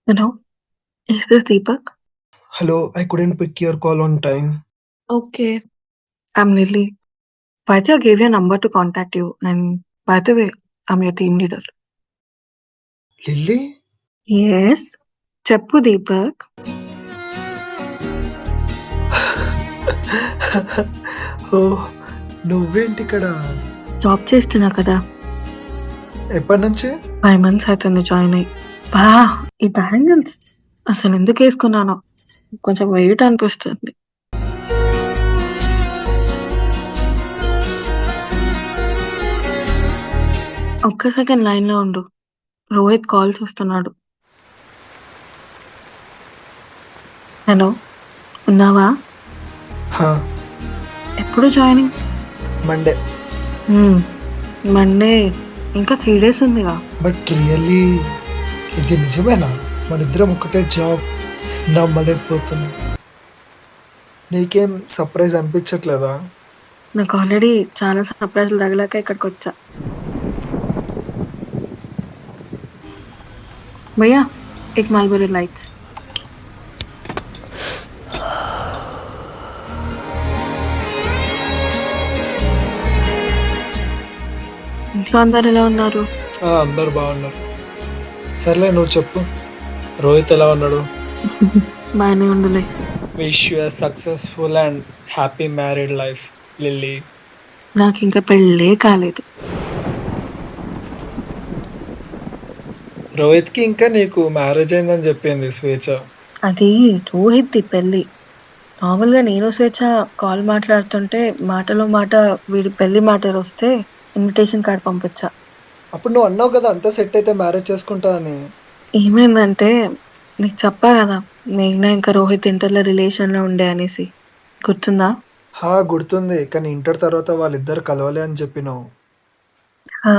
Hello, is this Deepak? Hello, I couldn't pick your call on time. Okay. I'm Lily. Vaidya gave your number to contact you, and by the way, I'm your team leader. Lily? Yes. Chappu Deepak. ఓ నువ్వేంటి ఇక్కడ? Job చేస్తున్నా కదా. ఎప్పటి నుంచి? 5 months అవుతుంది join అయ్యి. బా ఈ బ్యాంగిల్స్ అసలు ఎందుకు వేసుకున్నానో కొంచెం వెయిట్ అనిపిస్తుంది. ఒక్క సెకండ్ లైన్ లో ఉండు. రోహిత్ కాల్స్ వస్తున్నాడు. హలో, ఉన్నావా? హా, ఎప్పుడు జాయినింగ్? మండే. మండే. ఇంకా 3 days ఉందిగా. బట్ రియల్లీ ఇది నిజమేనా? మనిద్దరం ఒకటే జాబ్, నమ్మలేకపోతున్నా. నీకేం సర్ప్రైజ్ అనిపించట్లేదా? నాకు ఆల్రెడీ చాలా సర్ప్రైజ్లు తగిలాక ఇక్కడికి వచ్చా. భయ్యా एक मालबोरी लाइट्स. ఇంట్లో అందరు ఎలా ఉన్నారు? అందరు బాగున్నారు. సర్లే నువ్వు చెప్పు, రోహిత్ ఎలా ఉన్నాడు? బాగానే ఉండులే. Wish you a successful and happy married life, Lily. నాకు ఇంకా పెళ్ళే కాలేదు. రోహిత్కి ఇంకా నీకు మ్యారేజ్ అయిందని చెప్పింది స్వేచ్ఛ. అది రోహిత్ పెళ్ళి. నార్మల్గా నేను స్వేచ్ఛ కాల్ మాట్లాడుతుంటే మాటలో మాట వీడి పెళ్లి మాట వస్తే ఇన్విటేషన్ కార్డ్ పంపించా. అప్పుడు నువ్వు అన్నావు కదా అంతా సెట్ అయితే మ్యారేజ్ చేసుకుంటా అని. ఏమైందంటే నీకు చెప్పా కదా, మేఘ్నా ఇంకా రోహిత్ ఇంటర్లో రిలేషన్లో ఉండే అనేసి. గుర్తుందా? హా గుర్తుంది, కానీ ఇంటర్ తర్వాత వాళ్ళిద్దరు కలవలే అని చెప్పినావు. ఆ!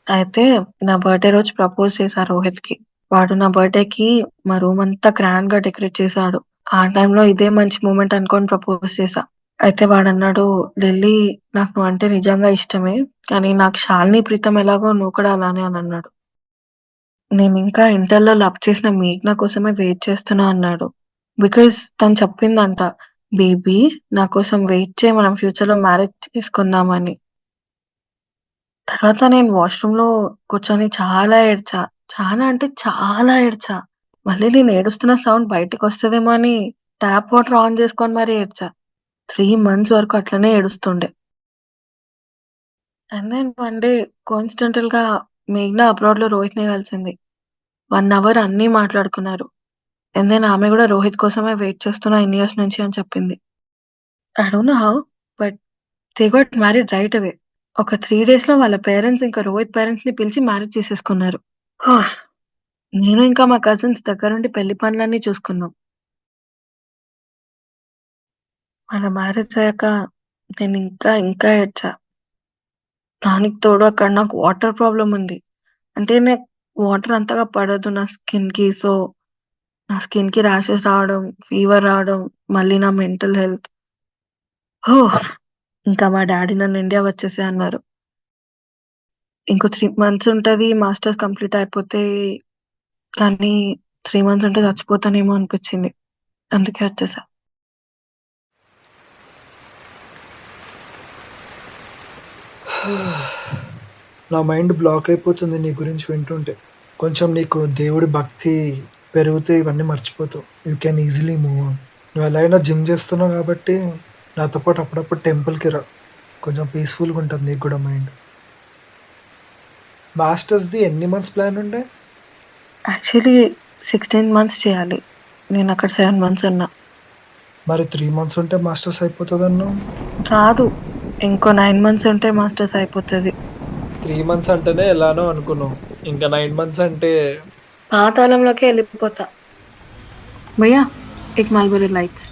అయితే నా బర్త్‌డే రోజు ప్రపోజ్ చేశా రోహిత్‌కి. వాడు నా బర్త్‌డేకి మా రూమ్ అంతా గ్రాండ్‌గా డెకరేట్ చేశాడు. ఆ టైంలో ఇదే మంచి మూమెంట్ అనుకోని ప్రపోజ్ చేశా. అయితే వాడన్నాడు, "లిల్లీ, నాకు నువ్వంటే నిజంగా ఇష్టమే. కానీ నాకు శాలిని, ప్రీతం ఎలాగో నువ్వు కూడా అలానే" అని అన్నాడు. నేనింకా ఇంటర్‌లో లవ్ చేసిన మేఘ్నా కోసమే వెయిట్ చేస్తున్నా అన్నాడు. బికాజ్ తను చెప్పిందంట, "బేబీ, నా కోసం వెయిట్ చెయి, మనం ఫ్యూచర్‌లో మ్యారేజ్ చేసుకుందామని." తర్వాత నేను వాష్‌రూమ్‌లో కూర్చొని చాలా ఏడ్చా. చాలా అంటే చాలా ఏడ్చా. మళ్ళీ నేను ఏడుస్తున్న సౌండ్ బయటికొస్తదేమో అని ట్యాప్ వాటర్ ఆన్ చేసుకొని మరీ ఏడ్చా. 3 మంత్స్ వరకు అట్లనే ఏడుస్తుండే. అండ్ దెన్ వన్ డే కోయిన్సిడెంటల్‌గా మేఘ్నా అబ్రాడ్‌లో రోహిత్‌ని కలిసింది. 1 అవర్ అన్నీ మాట్లాడుకున్నారు. అండ్ దెన్ ఆమె గూడా రోహిత్ కోసమే వెయిట్ చేస్తున్నా ఇన్ని ఇయర్స్ నుంచి అని చెప్పింది. I don't know how, but they got married right away. ఒక 3 డేస్‌లో వాళ్ళ పేరెంట్స్ ఇంకా రోహిత్ పేరెంట్స్‌ని పిలిచి మ్యారేజ్ చేసేసుకున్నారు. నేను ఇంకా మా కజిన్స్ దగ్గరుండి పెళ్లి పనులన్నీ చూసుకున్నాం. వాళ్ళ మ్యారేజ్ అయ్యాక నేనింకా ఇంకా ఏడ్చా. దానికి తోడు అక్కడ నాకు వాటర్ ప్రాబ్లమ్ ఉంది. అంటే నాకు వాటర్ అంతగా పడదు నా స్కిన్‌కి. సో, నా స్కిన్‌కి ర్యాషెస్ రావడం, ఫీవర్ రావడం, మళ్ళీ నా మెంటల్ హెల్త్. ఇంకా మా డ్యాడీ నన్ను ఇండియా వచ్చేసేయ్ అన్నారు. ఇంకో 3 మంత్స్ ఉంటది మాస్టర్స్ కంప్లీట్ అయిపోతే, కానీ 3 మంత్స్ ఉంటే చచ్చిపోతానేమో అనిపిచ్చింది. అందుకే వచ్చేసా. నా మైండ్ బ్లాక్ అయిపోతుంది నీ గురించి వింటుంటే. కొంచెం నీకు దేవుడి భక్తి పెరిగితే ఇవన్నీ మర్చిపోతావు. You can easily move on. నువ్వు ఎలా అయినా జిమ్ చేస్తున్నావు కాబట్టి నాతో పాటు అప్పుడప్పుడు టెంపుల్కి రా. కొంచెం పీస్ఫుల్గా ఉంటుంది నీకు కూడా మైండ్. మాస్టర్స్ది ఎన్ని మంత్స్ ప్లాన్ ఉండే? యాక్చువల్లీ 16 మంత్స్ చేయాలి. నేనక్కడ 7 మంత్స్ ఉన్నా. మరి 3 మంత్స్ ఉంటే మాస్టర్స్ అయిపోతుందన్నావు. కాదు, ఇంకో 9 మంత్స్ ఉంటే మాస్టర్స్ అయిపోతది. 3 months అంటేనే ఎలానో అనుకున్నాం, ఇంకా 9 months అంటే పాతాళంలోకే ఎళ్ళిపోతా. భయ్యా एक मालबोरी लाइट्स.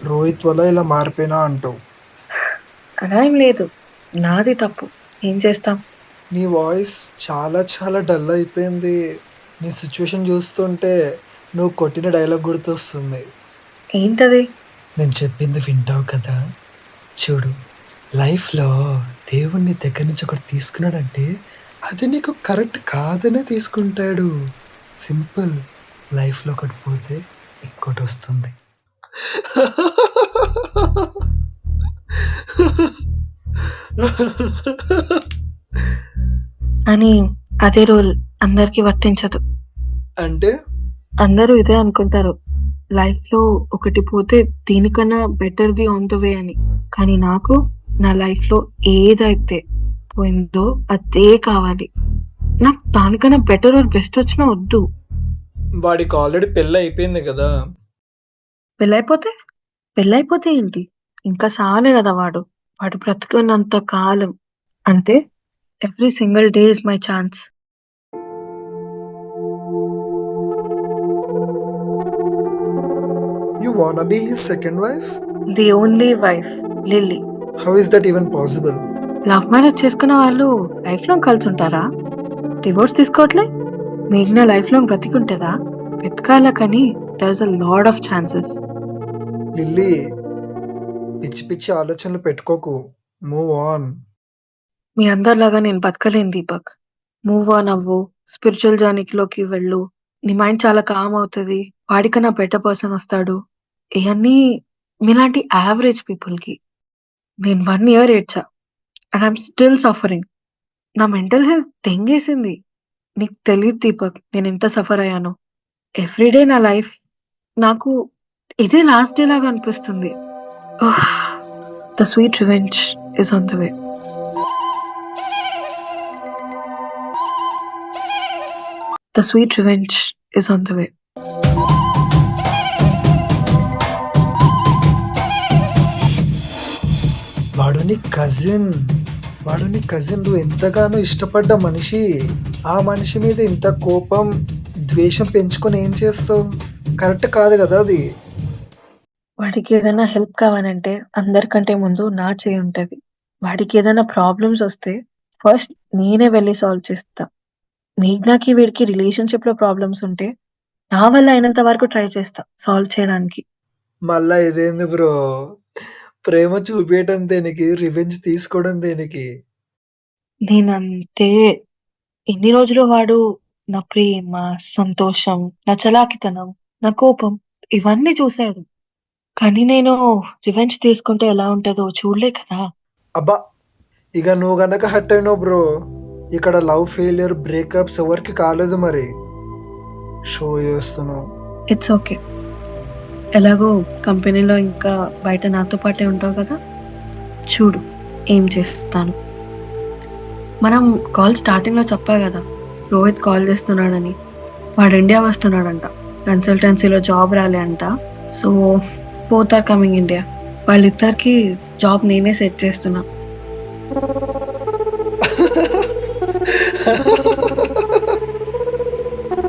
రోహిత్ వల్ల ఇలా మారిపోయినా అంటావు. అలా ఏం లేదు. నాది తప్పు. ఏం చేస్తాం? నీ వాయిస్ చాలా చాలా డల్ అయిపోయింది. నీ సిచ్యువేషన్ చూస్తుంటే నువ్వు కొట్టిన డైలాగ్ గుర్తొస్తుంది. ఏంటది? నేను చెప్పింది వింటావు కదా, చూడు లైఫ్‌లో దేవుడు దగ్గర నుంచి ఒకటి తీసుకున్నాడంటే, అది నీకు కరెక్ట్ కాదనే తీసుకుంటాడు. సింపుల్. లైఫ్‌లో ఒకటి పోతే ఇంకోటొస్తుంది. అని అదే రూల్ అందరికీ వర్తించదు. అంటే? అందరూ ఇదే అనుకుంటారు. లైఫ్‌లో ఒకటి పోతే దీనికన్నా బెటర్‌ది ఆన్ ద వే అని. కానీ నాకు నా లైఫ్‌లో ఏదైతే పోయిందో అదే కావాలి. నాకు దానికన్నా బెటర్ ఆర్ బెస్ట్ వచ్చినా వద్దు. వాడికి ఆల్రెడీ పెళ్లయిపోయింది గదా! పెళ్లయిపోతే? పెళ్లయిపోతే ఏంటి? ఇంకా సాలే గదా వాడు. వాడు బ్రతికున్నంత కాలం. అంటే every single day is my chance. You wanna be his second wife? The only wife Lily. How is that even possible? Love marriage చేసుకున్న వాళ్ళు లైఫ్ లాంగ్ కలిసి ఉంటారా? డివోర్స్ తీసుకోవట్లే? మేఘ్నా లైఫ్ లాంగ్ బ్రతికుంటదా? వెతకాల కానీ there is a lot of chances. Lily, పిచ్చి పిచ్చి ఆలోచనలు పెట్టుకోకు. Move on. మీ అందరిలాగా నేను బతకలేను దీపక్. మూవ్ ఆన్ అవ్వు, స్పిరిచువల్ జర్నీలోకి వెళ్ళు. నీ మైండ్ చాలా కామ్ అవుతుంది. వాడికన్నా బెటర్ పర్సన్ వస్తాడు. ఇవన్నీ మీలాంటి యావరేజ్ పీపుల్కి. నేను 1 year ఏడ్చా అండ్ ఐఎమ్ స్టిల్ సఫరింగ్. నా మెంటల్ హెల్త్ తెంగేసింది. నీకు తెలియదు దీపక్ నేను ఎంత సఫర్ అయ్యానో. ఎవ్రీడే నా లైఫ్ నాకు ఇదే లాస్ట్ డే లాగా అనిపిస్తుంది. The sweet revenge is on the way. The sweet revenge is on the way. వాడు నీ కజిన్ నువ్వు ఎంతగానో ఇష్టపడ్డ మనిషి. ఆ మనిషి మీద ఇంత కోపం, ద్వేషం పెంచుకొని ఏం చేస్తావు? కరెక్ట్ కాదు కదా అది. వాడికి ఏదైనా హెల్ప్ కావాలంటే అందరికంటే ముందు నా చేయి ఉంటది. వాడికి ఏదైనా ప్రాబ్లమ్స్ వస్తే ఫస్ట్ నేనే వెళ్ళి సాల్వ్ చేస్తా. మేఘ్నాకి వీడికి రిలేషన్షిప్ లో ప్రాబ్లమ్స్ ఉంటే నా వల్ల అయినంత వరకు ట్రై చేస్తా సాల్వ్ చేయడానికి. మళ్ళా ఇదేంది బ్రో? ప్రేమ చూపించడం దేనికి, రివెంజ్ తీసుకోవడం దేనికి? నేనంతే. ఇన్ని రోజులు వాడు నా ప్రేమ, సంతోషం, నా చలాకితనం, నా కోపం ఇవన్నీ చూశాడు. కానీ నేను రివెంజ్ తీసుకుంటే ఎలా ఉంటుందో చూడలే కదా. అబ్బా, ఇక నువ్వు గనక హట్ అయినావు బ్రో. ఇక్కడ లవ్ ఫెయిలియర్, బ్రేకప్స్ ఎవరికి కాలేదు మరి. షో చేస్తున్నావు. It's okay. ఎలాగో కంపెనీలో ఇంకా బయట నాతో పాటే ఉంటావు కదా, చూడు ఏం చేస్తాను. మనం కాల్ స్టార్టింగ్లో చెప్పా కదా రోహిత్ కాల్ చేస్తున్నాడని. వాడు ఇండియా వస్తున్నాడంట. కన్సల్టెన్సీలో జాబ్ రాలే అంట. So both are coming India. వాళ్ళిద్దరికి జాబ్ నేనే సెట్ చేస్తున్నా.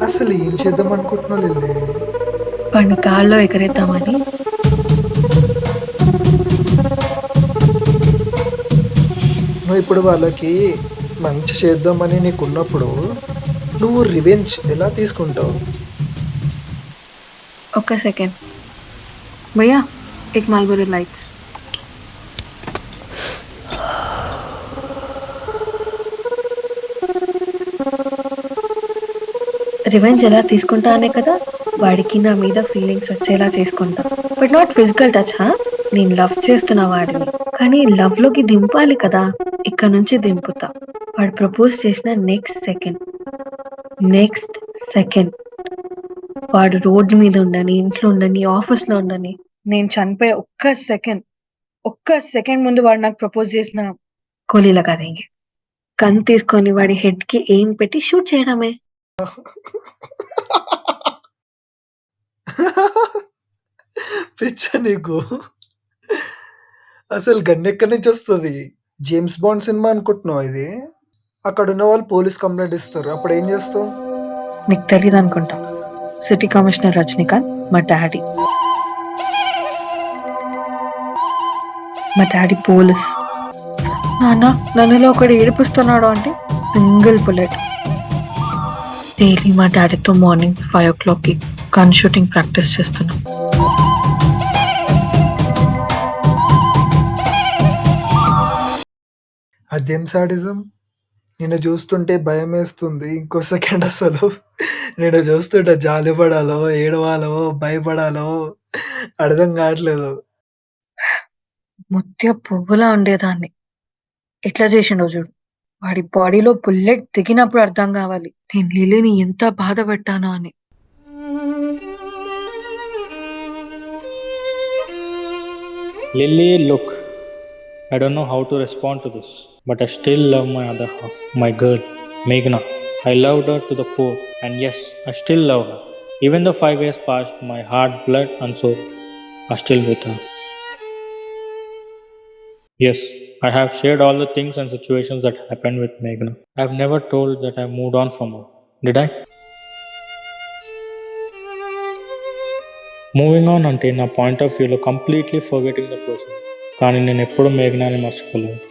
అసలు ఏం చేద్దాం అనుకుంటున్నావు లిల్లీ? వాడిని కాల్లో ఎగరేద్దామని. నువ్వు ఇప్పుడు వాళ్ళకి మంచి చేద్దామని నీకున్నప్పుడు నువ్వు రివెంజ్ ఎలా తీసుకుంటావు? ఒక్క సెకండ్ భయ్యా, एक मालबोरी लाइट्स. రివెంజ్ ఎలా తీసుకుంటా అనే కదా వాడికి నా మీద ఫీలింగ్స్ వచ్చేలా చేసుకుంటా. But not physical touch. నేను లవ్ చేస్తున్నా వాడిని, కానీ లవ్ లోకి దింపాలి కదా. ఇక్కడ నుంచి దింపుతా. వాడు ప్రపోజ్ చేసిన నెక్స్ట్ సెకండ్ వాడు రోడ్డు మీద ఉండని, ఇంట్లో ఉండని, ఆఫీస్ లో ఉండని, నేను చనిపోయే ఒక్క సెకండ్ ముందు వాడు నాకు ప్రపోజ్ చేసిన కోలీలా కదా. ఇంకే గన్ తీసుకొని వాడి హెడ్ కి ఎయిమ్ పెట్టి షూట్ చేయడమే. పిచ్చ నీకు. అసలు గన్ ఎక్కడి నుంచి వస్తుంది? జేమ్స్ బాండ్ సినిమా అనుకుంటున్నావు ఇది? అక్కడ ఉన్న వాళ్ళు పోలీస్ కంప్లైంట్ ఇస్తారు, అప్పుడు ఏం చేస్తావు? నీకు తెలియదు అనుకుంటా. సిటీ కమిషనర్ రజనీకాంత్ మా డాడీ పోలీస్. నాన్న నన్నులో ఒకడు ఏడిపిస్తున్నాడు అంటే సింగిల్ బుల్లెట్. డైలీ మా డాడీతో morning 5 o'clock gun shooting practice చేస్తున్నాం. అదేం సాడిజం? నిన్ను చూస్తుంటే భయమేస్తుంది. ఇంకో సెకండ్ అసలు నిన్ను చూస్తుంటే జాలిపడాలో, ఏడవాలో, భయపడాలో అర్థం కావట్లేదు. ముత్య పువ్వులా ఉండేదాన్ని. ఎట్లా చేసిండో చూడు. వాడి బాడీలో బుల్లెట్ దిగినప్పుడు అర్థం కావాలి నేను లిలీని ఎంత బాధ పెట్టానో అని. Lily, look, I don't know how to respond to this, but I still love my other half, my girl, Meghna. I loved her to the core, and yes, I still love her. Even though 5 years passed, my heart, blood, and soul are still with her. Yes, I have shared all the things and situations that happened with Meghna. I have never told that I moved on from her. Did I? Moving on అంటే నా point of వ్యూలో completely forgetting the person. కానీ నేను ఎప్పుడు మేఘనాని మర్చిపోలేదు.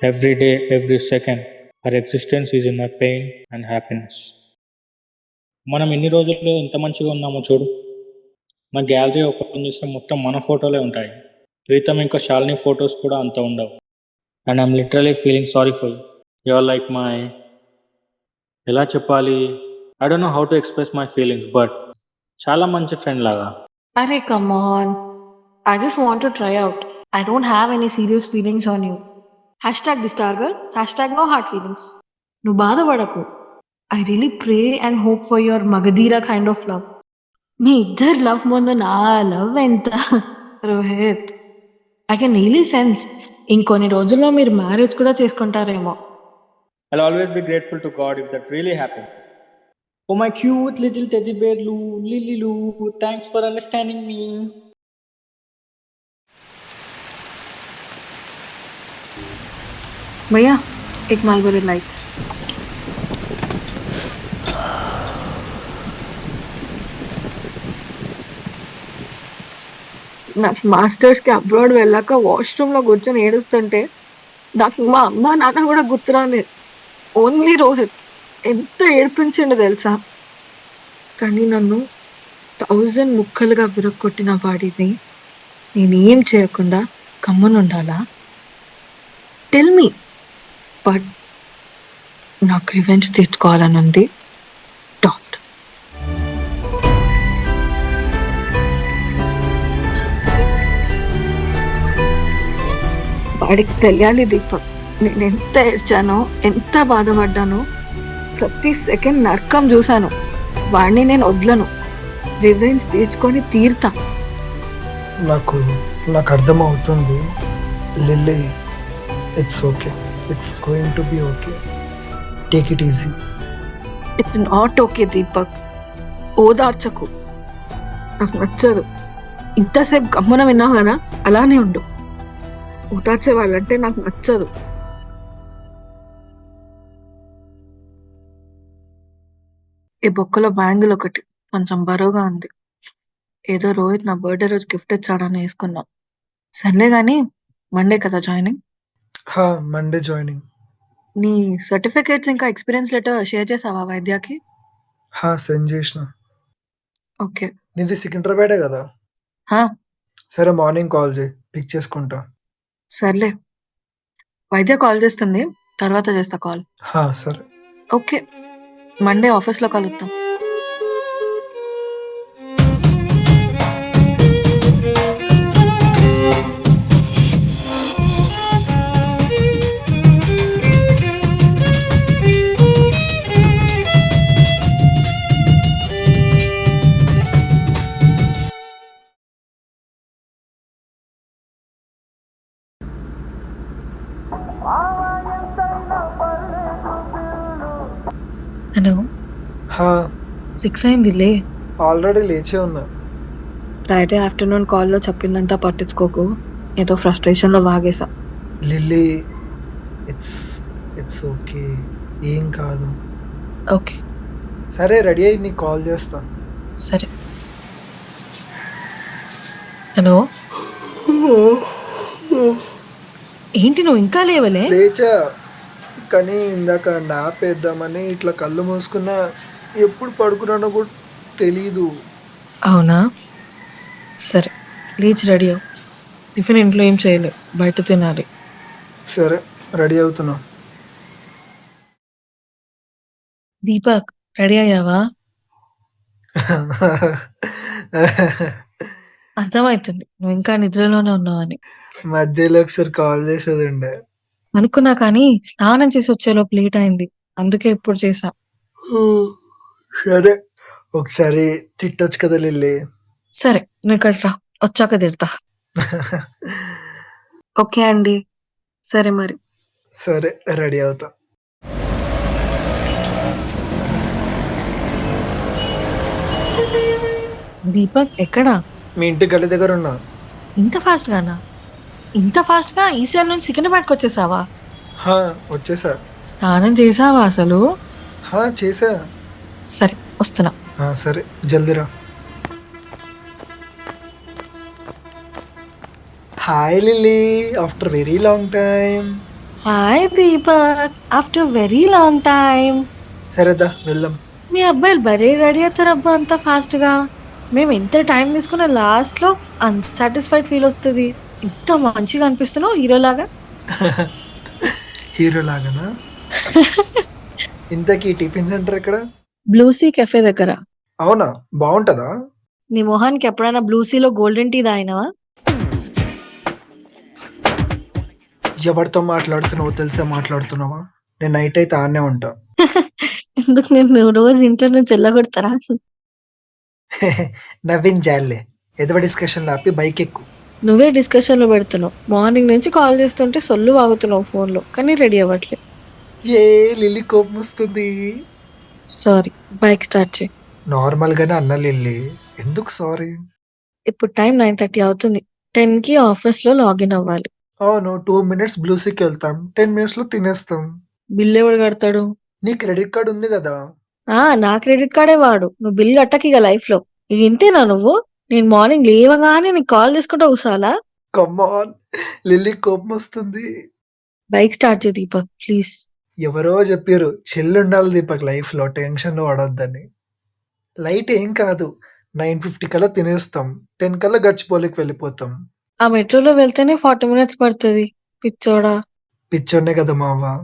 Every day, every second her existence is in my pain and happiness. మనం ఎన్ని రోజుల్లో ఎంత మంచిగా ఉన్నామో చూడు. నా గ్యాలరీ ఓపెన్ చేస్తే మొత్తం మన ఫోటోలే ఉంటాయి. ప్రీతం ఇంకా శాలిని ఫొటోస్ కూడా అంత ఉండవు. And I'm literally feeling sorry for you. You are like my, ఎలా చెప్పాలి, I don't know how to express my feelings, but చాలా మంచి ఫ్రెండ్ లాగా. Arey, come on. I just want to try out. I don't have any serious feelings on you. Hashtag the star girl. Hashtag no hard feelings. నువ్వు బాధపడకు. I really pray and hope for your Magadira kind of love. మీ ఇద్దరు love ముందు నా love ఎంత Rohit. I can really sense ఇంకొన్ని రోజుల్లో మీరు marriage కూడా చేసుకుంటారేమో. I'll always be grateful to God if that really happens. Oh, my cute little teddy bear Lou, Lily Lou, thanks for understanding me. भैया एक मालबोरो लाइट. నాకు మాస్టర్స్కి abroad వెళ్ళాక వాష్రూమ్లో కూర్చొని ఏడుస్తుంటే నాకు మా అమ్మ నాన్న కూడా గుర్తురాలేదు. ఓన్లీ రోహిత్ ఎంత ఏడ్పించిండో తెలుసా. కానీ నన్ను 1000 ముక్కలుగా విరగొట్టిన వాడిని నేనేం చేయకుండా కమ్మనుండాలా? Tell me. బట్ నాకు రివెంజ్ తీర్చుకోవాలని ఉంది. డాట్. వాడికి తెలియాలి దీపక్ నేను ఎంత ఏడ్చానో, ఎంత బాధపడ్డానో. ప్రతి సెకండ్ నరకం చూశాను. వాడిని నేను వదలను. రివెంజ్ తీర్చుకొని తీరుతా. నాకు అర్థమవుతుంది Lily. It's okay, it's going to be okay. Take it easy. It's not okay Deepak. ఓదార్చకు. నాకు నచ్చదు. ఇంతసేపు గమ్మున విన్నావు కదా, అలానే ఉండు. ఓదార్చే వాళ్ళంటే నాకు నచ్చదు. ఈ బొక్కలో బ్యాంగిల్ ఒకటి కొంచెం బరువుగా ఉంది. ఏదో రోహిత్ నా బర్త్డే రోజు గిఫ్ట్ ఇచ్చాడని వేసుకున్నా. సర్లే గానీ మండే కదా జాయినింగ్. Monday joining. నీ సర్టిఫికేట్స్ ఇంకా ఎక్స్పీరియన్స్ లెటర్ షేర్ చేసావా వైద్యాకి? సెండ్ చేసిన. ఓకే. నీది సికింద్రాబాదే కదా? సరే మార్నింగ్ కాల్ చేయి, పిక్ చేసుకుంటా. సర్లే. వైద్య కాల్ చేస్తుంది, తర్వాత చేస్తా కాల్. సరే ఓకే. మండే ఆఫీస్లో కలుద్దాం. హలో. 6 అయిందిలే. ఆల్రెడీ లేచే ఉన్నా. ఫ్రైడే ఆఫ్టర్నూన్ కాల్లో చెప్పిందంతా పట్టించుకోకు. ఏదో ఫ్రస్ట్రేషన్లో వాగేసా. లిల్లీ, ఇట్స్ ఓకే, ఏం కాదు. ఓకే సరే రెడీ అయ్యి నీకు కాల్ చేస్తా. సరే. హలో. ఏంటి నువ్వు ఇంకా లేవలే? లేచా, కానీ ఇందాక నాప్ వేద్దామని ఇట్లా కళ్ళు మూసుకున్నా. ఎప్పుడు పడుకున్నానో కూడా తెలీదు. అవునా? సరే లేచి రెడీ అవ్వు. టిఫిన్ ఇంట్లో ఏం చేయలేదు, బయట తినాలి. సరే రెడీ అవుతున్నా. దీపక్ రెడీ అయ్యావా? అర్థమవుతుంది నువ్వు ఇంకా నిద్రలోనే ఉన్నావని. మధ్యలో ఒకసారి కాల్ చేసేది ఉండే. అనుకున్నా కానీ స్నానం చేసి వచ్చేలోపు లేట్ అయింది. అందుకే ఇప్పుడు చేసా. సరే ఒకసారి తిట్టొచ్చు కదా లిల్లీ. సరే నువ్వు ఇక్కడ రా, వచ్చాక తిడతా. ఓకే అండి, సరే మరి. సరే రెడీ అవుతా. దీపక్ ఎక్కడా? మీ ఇంటి గల్లి దగ్గర ఉన్నా. ఇంత ఫాస్ట్ గానా? ఇంత ఫాస్ట్ గా ఈసారి నుంచి సికింద్రాబాద్కి వచ్చేసావా? హా, వచ్చేసా. స్నానం చేసావా అసలు? హా, చేసా. సరే వస్తున్నా. సరే జల్దీరా. Hi Lily, after very long time. Hi Deepak, after very long time. సరేదా వెళ్దాం. మీ అబ్బాయిలు బరే రెడీ అవుతారబ్బా అంత ఫాస్ట్ గా. మేము ఎంత టైం తీసుకున్నా లాస్ట్ లో అన్సాటిస్ఫైడ్ ఫీల్ వస్తుంది. ఇంత మంచిగా అనిపిస్తున్నావు హీరోలాగా. హీరో లాగానా? ఇంతకీ టిఫిన్ సెంటర్ ఎక్కడ? బ్లూసీ కెఫే దగ్గర. అవునా, బాగుంటదా? నీ మొహానికి ఎప్పుడైనా బ్లూసీలో గోల్డెన్ టీ తాగినావా? ఎవరితో మాట్లాడుతున్నావో తెలిసే మాట్లాడుతున్నావా? నేను నైట్ అయితే ఆనే ఉంటా. ఎందుకు నేను రోజు ఇంట్లో నుంచి వెళ్ళగొడతారా? నవ్వించాలే. ఎదవ డిస్కషన్ ఆపి బైక్ ఎక్కు. నువ్వే డిస్కషన్ లో పెడుతున్నావు. మార్నింగ్ నుంచి కాల్ చేస్తుంటే సొల్లు వాగుతున్నావు ఫోన్ లో, కానీ రెడీ అవ్వట్లే. ఏ లిల్లీ కోపం వస్తుంది. సారీ, బైక్ స్టార్ట్ చేయి. నార్మల్ గానే అన్న లిల్లీ, ఎందుకు సారీ? ఇప్పుడు టైం 9:30 అవుతుంది. 10 కి ఆఫీస్ లో లాగిన్ అవ్వాలి. అవును, 2 minutes బ్లూసీకి వెళ్తాం, 10 minutes లో తినేస్తాం. బిల్ ఎవడు కడతాడు? నీ క్రెడిట్ కార్డ్ ఉంది కదా. నా క్రెడిట్ కార్డే వాడు. నువ్వు బిల్ కట్టకి ఇక లైఫ్ లో ఇక ఇంతేనా నువ్వు? నేను మార్నింగ్ లేవగానే నీకు కాల్ చేసుకుంటా కూసాలా? కమ్మాన్, లిల్లీ కోపం వస్తుంది. బైక్ స్టార్ట్ చేయి దీపక్ ప్లీజ్. ఎవరో చెప్పారు చెల్లి ఉండాలి దీపక్ లైఫ్ లో, టెన్షన్ పడొద్దని. లైట్ ఏం కాదు, 9:50 కల్లా తినేస్తాం, 10 కల్లా గచ్చిపోలికి వెళ్ళిపోతాం. ఆ మెట్రోలో వెళ్తేనే 40 minutes పడుతుంది. పిచ్చోడా. పిచ్చోనే కదా మావా.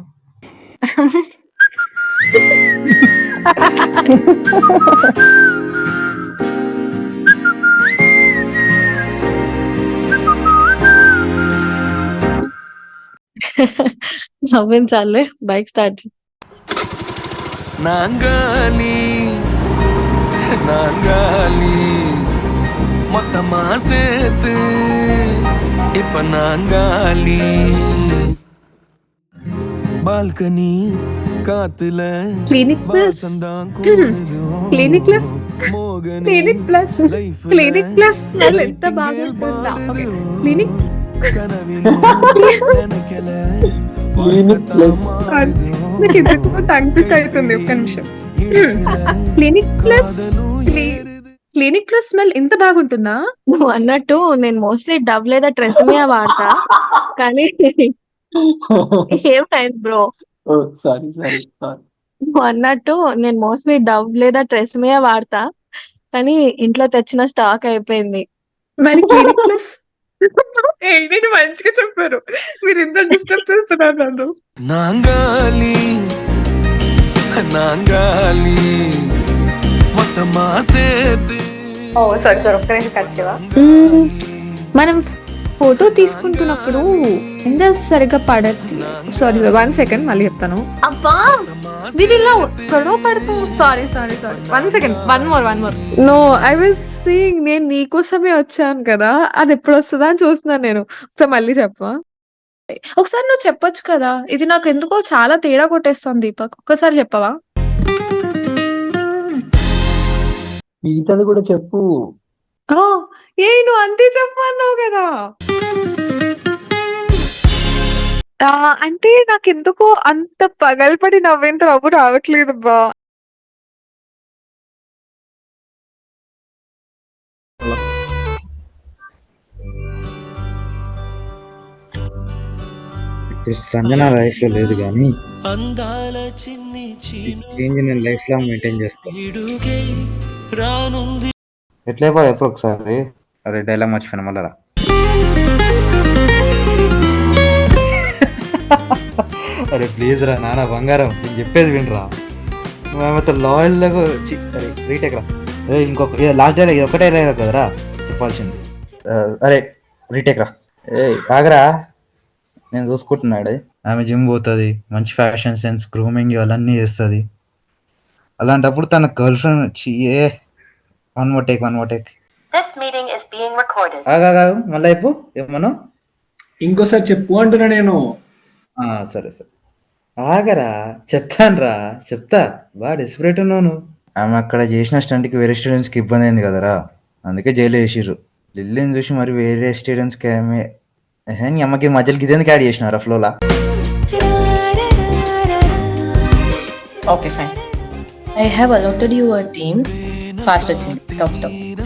నవ్వించాలే. బైక్ స్టార్ట్ చేయి. నాంగాలి நாங்காலி மொத்தமா சேர்த்து இப்ப நாங்காலி பால்கனி காத்துல Clinic Plus. Clinic Plus. Clinic Plus. Clinic Plus smell ఎంత బాగుంటుందా? Okay. Clinic. నాకు ఎందుకు టంగ్ ట్విస్ట్ అవుతుంది. ఒక్క నిమిషం. Clinic plus clinic plus smell ఎంత బాగుంటుందా? నువ్వు అన్నట్టు నేను మోస్ట్లీ డవ్ లేదా ట్రెసమియా వాడతా, కానీ ఏమైంది బ్రో? నువ్వు అన్నట్టు నేను మోస్ట్లీ డవ్ లేదా ట్రెసమియా వాడతా, కానీ ఇంట్లో తెచ్చిన స్టాక్ అయిపోయింది. మరి క్లినిక్ ప్లస్ నేను మంచిగా చెప్పారు. మీరు ఇంత డిస్టర్బ్ చేస్తున్నారు నన్ను. నాంగాలి నాంగాలి మొత్తమా సేతు. ఓ సారీ సారీ, ఒక్క నిమిషం కట్ చేయవా? మనం ఫోటో తీసుకుంటున్నప్పుడు ఎంత సరిగ్గా పడద్ది. సారీ సారీ, 1 second మళ్ళీ చెప్తాను. అబ్బా మీరు ఇలా గొడవ పడుతూ. Sorry sorry sorry, 1 second, one more. No, I was seeing నేను నీకోసమే వచ్చాను కదా, అది ఎప్పుడు వస్తుందా అని చూస్తున్నాను నేను. ఒకసారి మళ్ళీ చెప్పవా? ఒకసారి నువ్వు చెప్పొచ్చు కదా. ఇది నాకు ఎందుకో చాలా తేడా కొట్టేస్తుంది దీపక్, ఒక్కసారి చెప్పవా? మిగతాది కూడా చెప్పు. నువ్వు అంతే చెప్పన్నావు కదా. అంటే నాకు ఎందుకో అంత పగలపడి నవ్వేంత నవ్వు రావట్లేదు బా. ఇప్పుడు సంజన లైఫ్ లో లేదు కానీ అందాల చిన్ని చేంజ్ నేను లైఫ్ లాంగ్ మెయింటైన్ చేస్తాను. చీడుగే రానుంది. ఎట్లయిపో ఎప్పుడు ఒకసారి. అరే డైలాగ్ మర్చిపోయినా మళ్ళా. అరే ప్లీజ్ రా నాన్న బంగారం, నేను చెప్పేది వినరా. మేమంత లాయల్ రీటేక్ రా. ఇంకొక లాస్ట్ డైలాగ్ ఇది ఒకటే డైలాగ్ కదరా చెప్పాల్సింది. అరే రీటేక్ రా. ఆగరా, నేను చూసుకుంటున్నాడు. ఆమె జిమ్ పోతుంది, మంచి ఫ్యాషన్ సెన్స్, గ్రూమింగ్ ఇవన్నీ చేస్తుంది. అలాంటప్పుడు తన గర్ల్ ఫ్రెండ్ వచ్చి వన్ మోర్ టేక్ ఆగాగు మళ్ళీ చెప్పు ఏమన్నా. ఇంకోసారి చెప్పు అంటున్నా నేను. సరే సరే ఆగరా, చెప్తా బాగా డెస్పరేట్ ఉన్నాను. ఆమె అక్కడ చేసిన స్టంట్కి వేరే స్టూడెంట్స్కి ఇబ్బంది అయింది కదరా, అందుకే జైలు వేసిర్రు. లిల్లీని చూసి మరి వేరే స్టూడెంట్స్కి ఆమె నీ అమ్మకి మధ్యలో ఇదేందుకు యాడ్ చేసినారా ఫ్లోలా. Okay fine, I have allotted you a team. Fast వచ్చింది, స్టాప్.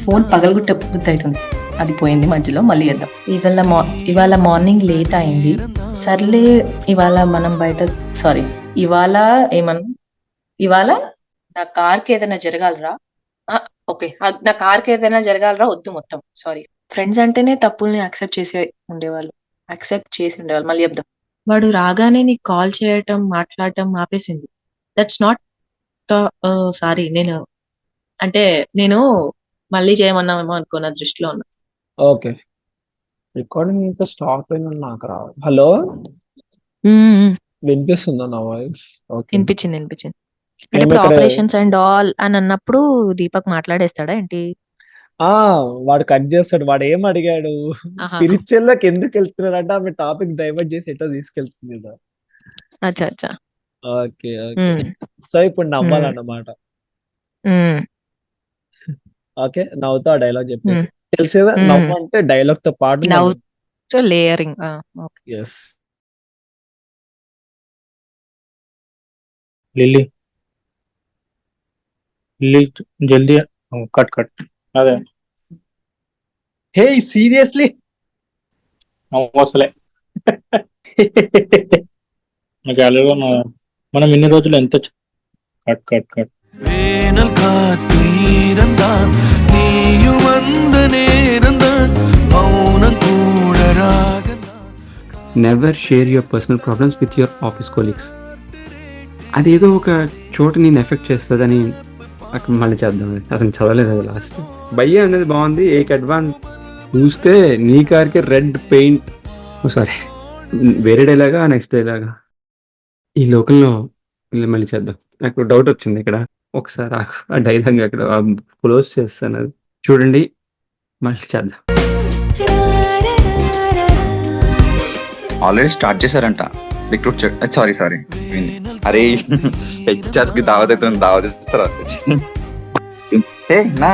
ఫోన్ పగలగొట్టే బుద్ధి అవుతుంది, అది పోయింది మధ్యలో, మళ్ళీ వేద్దాం. ఇవాళ మార్నింగ్ లేట్ అయింది. సర్లే, ఇవాళ నా కార్కి ఏదైనా జరగాలరా. ఓకే, నా కార్కి ఏదైనా జరగాలరా వద్దు మొత్తం. సారీ, ఫ్రెండ్స్ అంటేనే తప్పుల్ని యాక్సెప్ట్ చేసి ఉండేవాళ్ళు. మళ్ళీ చెప్దాం. వాడు రాగానే నీకు కాల్ చేయటం, మాట్లాడటం ఆపేసింది. That's not sorry. నేను మళ్ళీ చేయమన్నామేమో అనుకో, నా దృష్టిలో ఉన్నా. ఓకే, రికార్డింగ్ ఇంకా స్టాప్ అయిన నాకు రావు. హలో, వినిపిస్తుందా నా వాయిస్? ఓకే, వినిపించింది. అంటే ఇప్పుడు ఆపరేషన్స్ అండ్ ఆల్ అని అన్నప్పుడు దీపక్ మాట్లాడేస్తాడా ఏంటి? వాడు కట్ చేస్తాడు. వాడు ఏం అడిగాడు, పిరిచెల్లోకి ఎందుకు వెళ్తున్నారంటే ఆమె టాపిక్ డైవర్ట్ చేసి ఎటో తీసుకెళ్తుంది కదా. అచ్చా. ఓకే, సో ఇప్పుడు నవ్వాలన్నమాట. ఓకే, నవ్వుతా డైలాగ్ చెప్పేసి తెలుసు కదా. నవ్వు అంటే డైలాగ్ తో పాటు లేయరింగ్. ఎస్. లిల్లీ జల్దీ కట్ అదే. హే సీరియస్లీ అసలే మనం ఇన్ని రోజులు ఎంత కట్ വേനൽ കാത്തീരന്താ നീയു വന്ന നേരന്താ മൗനം കൂടരാകന്താ. Never share your personal problems with your office colleagues. అదేదో ఒక చోట నేను ఎఫెక్ట్ చేస్తుందని అక్కడ మళ్ళీ చేద్దాం. అతను చదవలేదు అది లాస్ట్. భయ్య అనేది బాగుంది. అడ్వాన్స్ చూస్తే నీ కార్కి రెడ్ పెయింట్. సారీ, వేరే డైలాగా నెక్స్ట్ డైలాగా ఈ లోకల్లో మళ్ళీ చేద్దాం. నాకు డౌట్ వచ్చింది ఇక్కడ. ఒకసారి ఆ డైలాగ్ అక్కడ క్లోజ్ చేస్తాను, అది చూడండి, మళ్ళీ చేద్దాం. ఆల్రెడీ స్టార్ట్ చేశారంట రిక్రూట్. సారీ అరే హెచ్ఆర్స్ కి దావత్ అవుతుంది, దావత్ ఇస్తారా? నా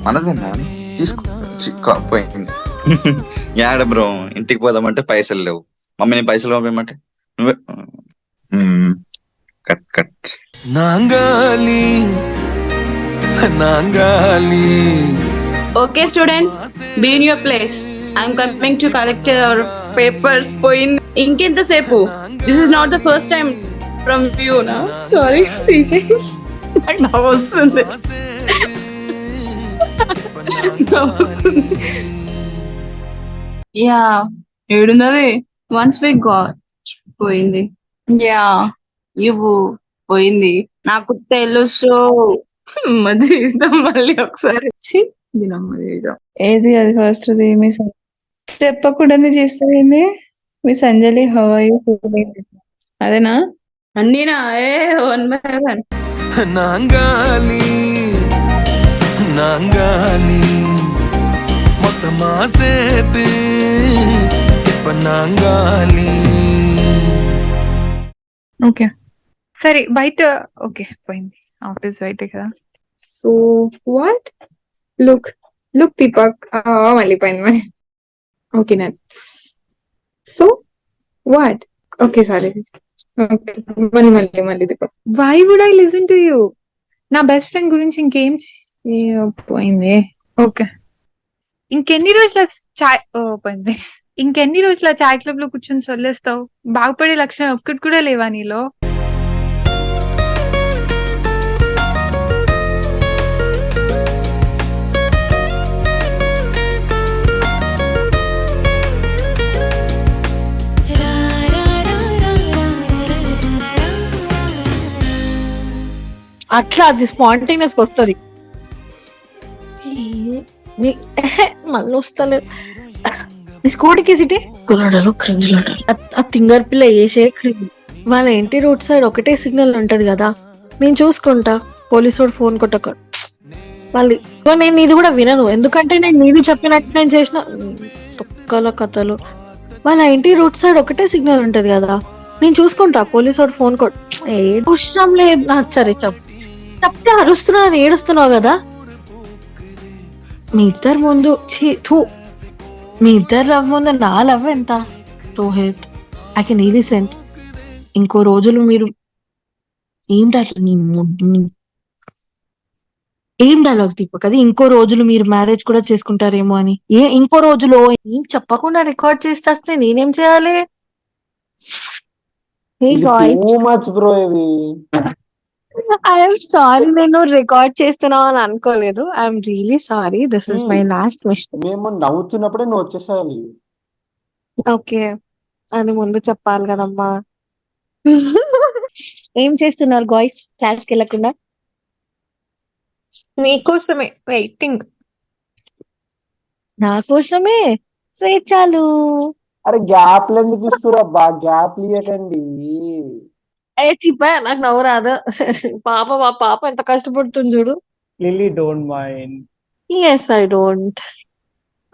మనదేనా తీసుకో పోయింది. యాడ బ్రో, ఇంటికి పోదామంటే పైసలు లేవు. మమ్మీని పైసలు పంపేయమంటే నువ్వే కట్. నాంగాలి okay students, be in your place. I'm coming to collect your papers. పోయింది ఇంకెంతసేపు? This is not the first time from you నా. సారీ, నాకు వస్తుంది. యా, ఏడున్నది. వన్స్ వి గాట్ పోయింది. యా, ఇవ్వు పోయింది. నాకు తెలుసు. మా జీవితం మళ్ళీ ఒకసారి వచ్చి దినమ్మ జీవితం. ఏది అది ఫస్ట్ మీ చెప్పకుండానే చేస్తుంది మీ సంజలి. హవాయి అదేనా అన్నీనా? One by one. నాంగాలి మొత్తమా సేతు ఇప్ప నాంగాలి. ఓకే సరే, బయట. ఓకే పోయింది, ఆఫీస్ బయట కదా. So what? లుక్ దీపక్, మళ్ళీ పోయింది మరి. Okay next. So what? Okay sorry. Okay మళ్ళీ Deepak. Why would I listen to you? నా బెస్ట్ ఫ్రెండ్ గురించి ఇంకేం పోయింది. ఓకే, ఇంకెన్ని రోజుల పోయింది. ఇంకెన్ని రోజుల చాయ్ క్లబ్ లో కూర్చొని సొల్లేస్తావు? బాగుపడే లక్షణం ఒక్కటి కూడా లేవా నీలో? అట్లా అది స్పాంటేనియస్ వస్తుంది. మళ్ళీ వస్తలేదు. నీ స్కూటీకి సిటీ కులాడలు క్రింజ్ ఆ తింగర్ పిల్ల వేసే క్రింజ్. వాళ్ళ ఇంటి రోడ్ సైడ్ ఒకటే సిగ్నల్ ఉంటది కదా, నేను చూసుకుంటా. పోలీసు ఫోన్ కొట్టక మళ్ళీ నేను ఇది కూడా వినను, ఎందుకంటే నేను నీది చెప్పినట్టు నేను చేసిన తొక్కల కథలు. వాళ్ళ ఇంటి రోడ్ సైడ్ ఒకటే సిగ్నల్ ఉంటది కదా, నేను చూసుకుంటా. పోలీసు ఫోన్ కొట్ట ఏడుష్టం లేదు. సరే చెప్తే అరుస్తున్నావు అని ఏడుస్తున్నావు కదా. మీ ఇద్దరు ముందు మీ ఇద్దరు లవ్ ముందు నా లవ్ ఎంత Rohit? I can easy sense. ఇంకో రోజులు మీరు ఏం డైలాగ్స్ దీపక్ అది? ఇంకో రోజులు మీరు మ్యారేజ్ కూడా చేసుకుంటారేమో అని. ఇంకో రోజులో ఏం చెప్పకుండా రికార్డ్ చేస్తే నేనేం చేయాలి? ఐఎమ్ సారీ, నేను రికార్డ్ చేస్తున్నావు అని అనుకోలేదు. I'm really sorry. This is my last mistake. మేము నవ్వుతున్నప్పుడే నువ్వు వచ్చేసాలి. ఓకే, అని ముందు చెప్పాలి కదమ్మా. ఏం చేస్తున్నారు గాయ్స్ క్లాస్కి వెళ్ళకుండా? నీకోసమే వెయిటింగ్. నా కోసమే స్వేచ్ఛాలు. అరే గ్యాప్లు ఎందుకు ఇస్తురబ్బా? గ్యాప్ ఇవ్వకండి. నాకు నవ్వు రాదు. పాప ఎంత కష్టపడుతుంది చూడు. Lily don't mind. Yes I don't.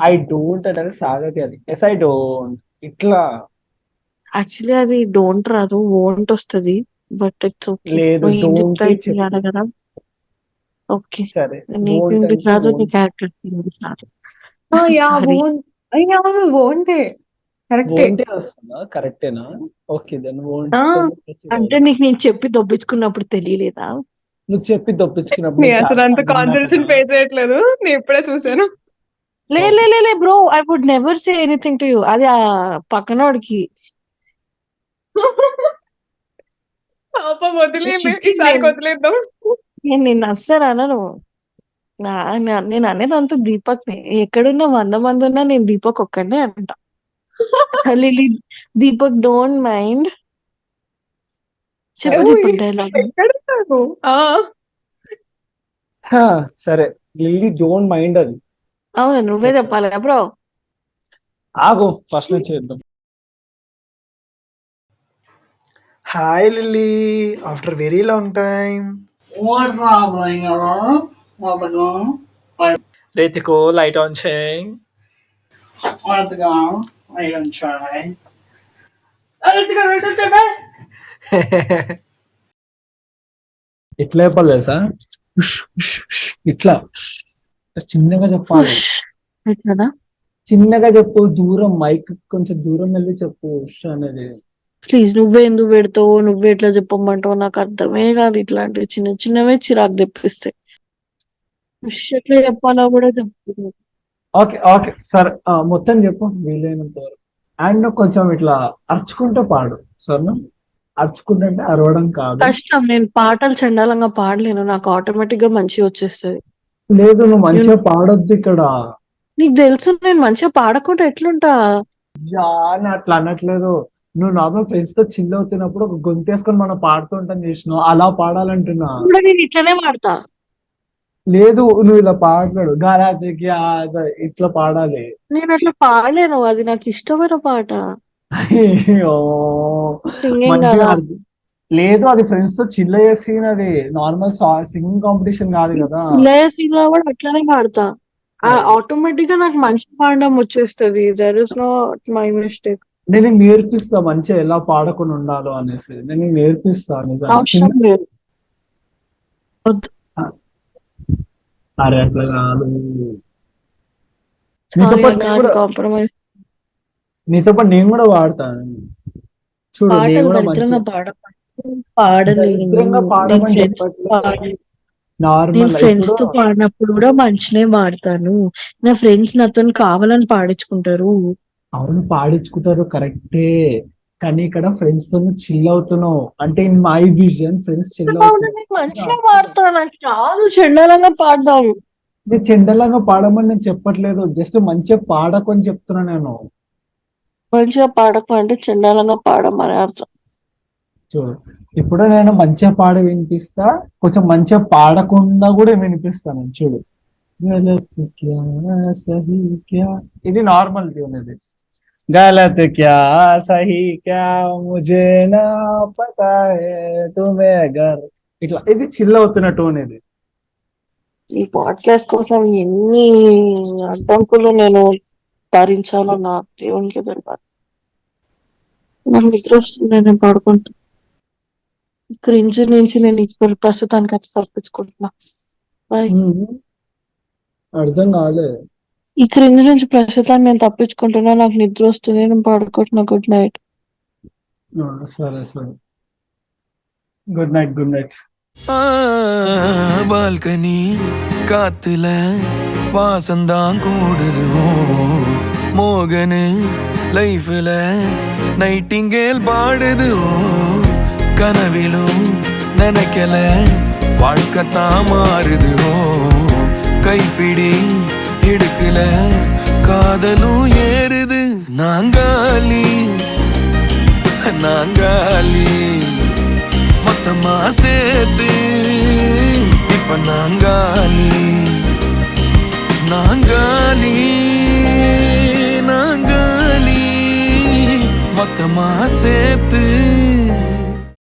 I don't అంటే సాగతి అది. Yes I don't. ఇట్లా యాక్చువల్లీ అది డోంట్ రాదు, వోంట్ వస్తుంది. But it's okay. లేదు, ఏం don't చెప్తాను కదా. ఓకే, సరే. నీకు Won't ఇంగ్లీష్ అంటే రాదు, నీ won't. క్యారెక్టర్ ఇంగ్లీష్ రాదు. Sorry. ఓంటే కరెక్టే. Won't ఏ వస్తుందా? కరెక్టేనా? Okay then won't. అంటే నీకు నేను చెప్పి దొబ్బించుకున్నప్పుడు తెలియలేదా? నువ్వు చెప్పి దొప్పించుకున్నప్పుడు నేను నేను అసలు చాలా అంత విన్నా కాన్సన్ట్రేషన్ కదా. పే చేయట్లేదు, నేను ఇప్పుడే చూసాను. లే bro, I would never say anything to you. అది ఆ పక్కనోడికి. పాపం వదిలేదు, ఈసారి వదిలేద్దాం. నేను నిన్ను అస్సలు అనను. నేను అనేది అంత దీపక్ ని. ఎక్కడున్నా 100 మంది ఉన్నా నేను దీపక్ ఒక్కనే అంట. Lily Deepak don't mind. చెప్పు దీపక్ డైలాగ్. ఎక్కడున్నాను? సరే, లిల్లీ డోంట్ మైండ్ అది. అవును, నువ్వే చెప్పాలి బ్రో. ఆగు, ఫస్ట్ నుంచి చేద్దాం. Hi Lily, after very long time. రేతికో లైట్ ఆన్ చేయి. ఎట్లా చెప్పాలి తెలుసా? ఇట్లా చిన్నగా చెప్పాలి. ఎట్లనా? చిన్నగా చెప్పు, దూరం మైక్ కొంచెం దూరం వెళ్ళి చెప్పు అనేది. ప్లీజ్, నువ్వే ఎందుకు పెడతావు? నువ్వే ఎట్లా చెప్పమంటావు? నాకు అర్థమే కాదు. ఇట్లాంటివి చిన్న చిన్నవే చిరాకు తెప్పిస్తాయి. ఎట్లా చెప్పాలో కూడా చెప్తుంది. ఓకే ఓకే సరే, మొత్తం చెప్పు వీలైనంత వరకు. అండ్ కొంచెం ఇట్లా అరుచుకుంటూ పాడు సరేనా? అరుచుకుంటే అరవడం కాదు. కష్టం, నేను పాటలు చండాలంగా పాడలేను. నాకు ఆటోమేటిక్ గా మంచిగా వచ్చేస్తుంది. లేదు, నువ్వు మంచిగా పాడొద్దు ఇక్కడ. నీకు తెలుసు నేను మంచిగా పాడకుండా ఎట్లుంటా. అని అట్లా అనట్లేదు. నువ్వు నార్మల్ ఫ్రెండ్స్ తో చిల్ అవుతున్నప్పుడు ఒక గొంతు వేసుకొని మనం పాడుతుంటాం చేసినావు, అలా పాడాలంటున్నా. ఇప్పుడు నేను ఇట్లనే పాడతా. లేదు, నువ్వు ఇలా పాడలేడు. గారాతికి ఇట్లా పాడాలి. నేను అట్లా పాడలేను, అది నాకు ఇష్టమైన పాట. అయ్యో, సింగింగ్ మంచిగా కదా. లేదు, అది ఫ్రెండ్స్ తో చిల్ చేసి అది నార్మల్ సింగింగ్ కాంపిటీషన్ కాదు కదా. ఇలా కూడా అట్లనే పాడతా. ఆటోమేటిక్ గా నాకు మంచి పాడడం వచ్చేస్తుంది. There is not my mistake. నేను నేర్పిస్తా మంచిగా ఎలా పాడకుండా ఉండాలో అనేసి. నేను నేర్పిస్తా నిజంగా. అవసరం లేదు. వద్దు. అరే అట్లా కాదు. కాంప్రమైజ్. నీతో పాటు నేను కూడా పాడతాను. చూడు, నేను పాటలు కూడా దరిద్రంగా మంచిగా పాడలేను. దరిద్రంగా పాడమని చెప్పట్లేదు. నార్మల్ నేను ఫ్రెండ్స్ తో పాడినప్పుడు కూడా మంచినే పాడతాను. నా ఫ్రెండ్స్ నాతో కావాలని పాడించుకుంటారు. అవును, పాడించుకుంటారు కరెక్టే. కానీ ఇక్కడ ఫ్రెండ్స్ తో చిల్ అవుతున్నావు అంటే in my vision friends chill నేను మంచిగా పాడతాను. నాకు చాలా చండాలంగా పాడదాం. నేను చెండలాగా పాడమని నేను చెప్పట్లేదు, జస్ట్ మంచిగా పాడకని చెప్తున్నా నేను. మంచిగా పాడకు అంటే చండాలంగా పాడమని అర్థం. చూడు, ఇప్పుడు నేను మంచిగా పాడి వినిపిస్తా, కొంచెం మంచిగా పాడకుండా కూడా వినిపిస్తాను చూడు. గలత్ క్యా సహీ క్యా, ఇది నార్మల్ ట్యూన్. ఇది గలత్ క్యా సహీ క్యా ముझे నా పతా హై తుమే అగర్, ఇట్లా ఇది చిల్ అవుతున్న టోన్ ఇది. ఈ పాడ్కాస్ట్ కోసం ఎన్ని అడ్డంకులు నేను భరించాలో నా దేవునికి తెలియదు. నాకు నిద్ర వస్తుంది, నేను పడుకుంటా. క్రింజ్ నుంచి నేను ఇప్పుడు ప్రస్తుతానికి అది తప్పించుకుంటున్నా. బాయ్. అర్థం కాలే. ఈ క్రింజ్ నుంచి ప్రస్తుతాన్ని నేను తప్పించుకుంటున్నా, నాకు నిద్ర వస్తుంది, నేను పడుకుంటున్నా. Good night. సరే సరే, good night good night. Balcony காத்துல வாசந்தான் கூடுது மோகனு லைஃப்ல நைட்டிங்கேல் பாடுது கனவிலும் நினைக்கல வாழ்க்கைத்தான் மாறுது கைப்பிடி எடுக்கல காதலும் ஏறுது நாங்காலி நாங்காலி மொத்தமா சேர்த்து இப்ப நாங்காலி நாங்காலி நாங்காலி மொத்தமா சேர்த்து